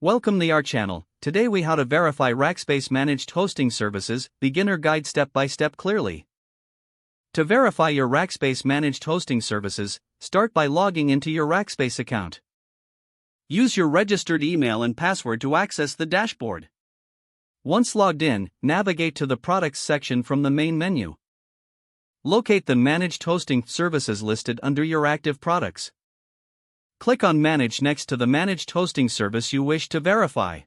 Welcome to our channel. Today we how to verify Rackspace managed hosting services, beginner guide step by step clearly. To verify your Rackspace managed hosting services, start by logging into your Rackspace account. Use your registered email and password to access the dashboard. Once logged in, navigate to the Products section from the main menu. Locate the Managed Hosting Services listed under your active products. Click on Manage next to the managed hosting service you wish to verify.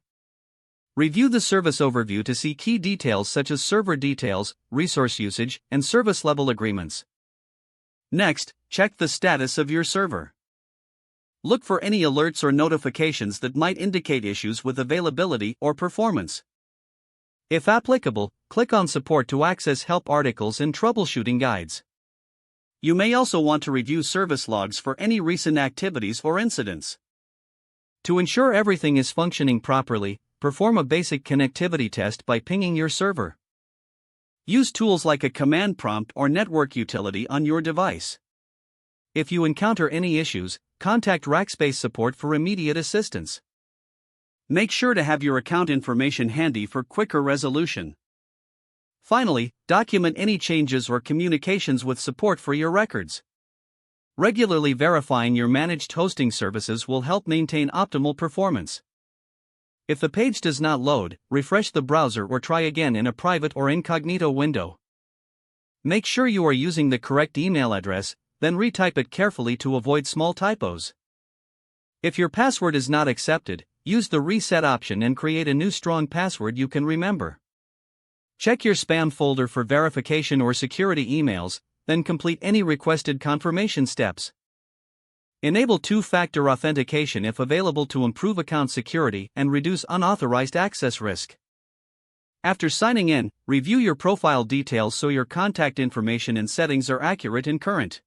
Review the service overview to see key details such as server details, resource usage, and service level agreements. Next, check the status of your server. Look for any alerts or notifications that might indicate issues with availability or performance. If applicable, click on Support to access help articles and troubleshooting guides. You may also want to review service logs for any recent activities or incidents. To ensure everything is functioning properly, perform a basic connectivity test by pinging your server. Use tools like a command prompt or network utility on your device. If you encounter any issues, contact Rackspace support for immediate assistance. Make sure to have your account information handy for quicker resolution. Finally, document any changes or communications with support for your records. Regularly verifying your managed hosting services will help maintain optimal performance. If the page does not load, refresh the browser or try again in a private or incognito window. Make sure you are using the correct email address, then retype it carefully to avoid small typos. If your password is not accepted, use the reset option and create a new strong password you can remember. Check your spam folder for verification or security emails, then complete any requested confirmation steps. Enable two-factor authentication if available to improve account security and reduce unauthorized access risk. After signing in, review your profile details so your contact information and settings are accurate and current.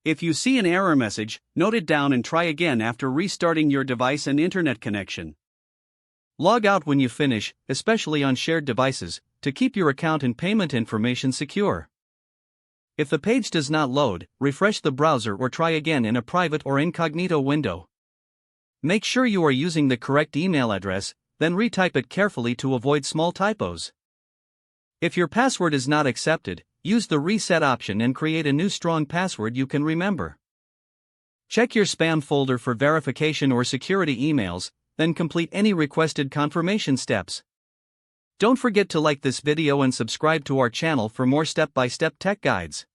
If you see an error message, note it down and try again after restarting your device and internet connection. Log out when you finish, especially on shared devices, to keep your account and payment information secure. If the page does not load, refresh the browser or try again in a private or incognito window. Make sure you are using the correct email address, then retype it carefully to avoid small typos. If your password is not accepted, use the reset option and create a new strong password you can remember. Check your spam folder for verification or security emails, then complete any requested confirmation steps. Don't forget to like this video and subscribe to our channel for more step-by-step tech guides.